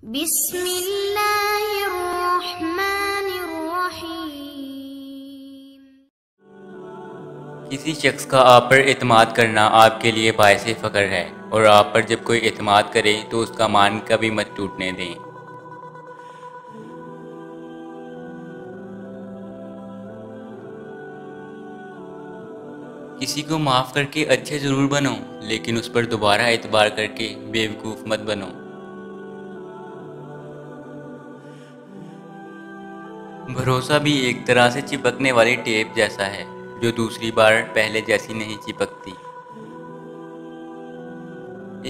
بسم اللہ الرحمن الرحیم۔ کسی شخص کا آپ پر اعتماد کرنا آپ کے لیے باعث فخر ہے، اور آپ پر جب کوئی اعتماد کرے تو اس کا مان کبھی مت ٹوٹنے دیں۔ کسی کو معاف کر کے اچھے ضرور بنو، لیکن اس پر دوبارہ اعتبار کر کے بیوقوف مت بنو۔ بھروسہ بھی ایک طرح سے چپکنے والی ٹیپ جیسا ہے، جو دوسری بار پہلے جیسی نہیں چپکتی۔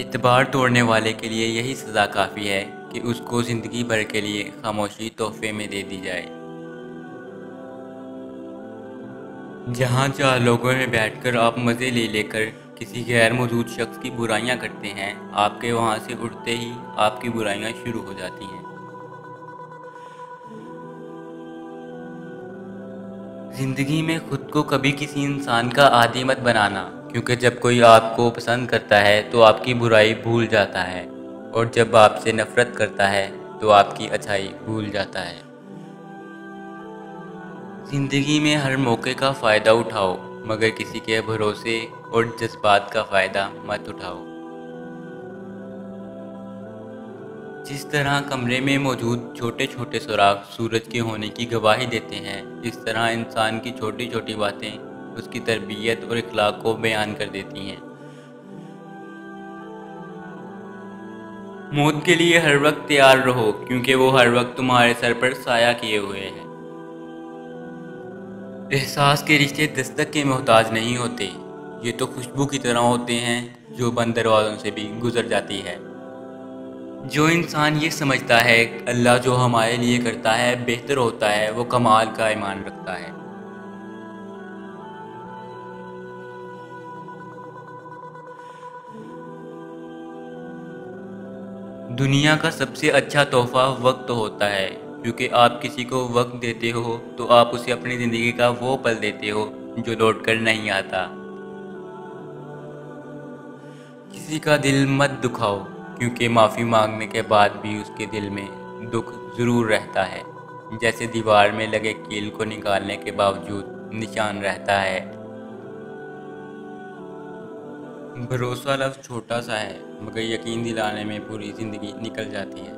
اعتبار توڑنے والے کے لیے یہی سزا کافی ہے کہ اس کو زندگی بھر کے لیے خاموشی تحفے میں دے دی جائے۔ جہاں 4 لوگوں میں بیٹھ کر آپ مزے لے کر کسی غیر موجود شخص کی برائیاں کرتے ہیں، آپ کے وہاں سے اٹھتے ہی آپ کی برائیاں شروع ہو جاتی ہیں۔ زندگی میں خود کو کبھی کسی انسان کا عادی مت بنانا، کیونکہ جب کوئی آپ کو پسند کرتا ہے تو آپ کی برائی بھول جاتا ہے، اور جب آپ سے نفرت کرتا ہے تو آپ کی اچھائی بھول جاتا ہے۔ زندگی میں ہر موقع کا فائدہ اٹھاؤ، مگر کسی کے بھروسے اور جذبات کا فائدہ مت اٹھاؤ۔ جس طرح کمرے میں موجود چھوٹے چھوٹے سوراخ سورج کے ہونے کی گواہی دیتے ہیں، اس طرح انسان کی چھوٹی چھوٹی باتیں اس کی تربیت اور اخلاق کو بیان کر دیتی ہیں۔ موت کے لیے ہر وقت تیار رہو، کیونکہ وہ ہر وقت تمہارے سر پر سایہ کیے ہوئے ہے۔ احساس کے رشتے دستک کے محتاج نہیں ہوتے، یہ تو خوشبو کی طرح ہوتے ہیں جو بند دروازوں سے بھی گزر جاتی ہے۔ جو انسان یہ سمجھتا ہے اللہ جو ہمارے لیے کرتا ہے بہتر ہوتا ہے، وہ کمال کا ایمان رکھتا ہے۔ دنیا کا سب سے اچھا تحفہ وقت ہوتا ہے، کیونکہ آپ کسی کو وقت دیتے ہو تو آپ اسے اپنی زندگی کا وہ پل دیتے ہو جو لوٹ کر نہیں آتا۔ کسی کا دل مت دکھاؤ، کیونکہ معافی مانگنے کے بعد بھی اس کے دل میں دکھ ضرور رہتا ہے، جیسے دیوار میں لگے کیل کو نکالنے کے باوجود نشان رہتا ہے۔ بھروسہ لفظ چھوٹا سا ہے، مگر یقین دلانے میں پوری زندگی نکل جاتی ہے۔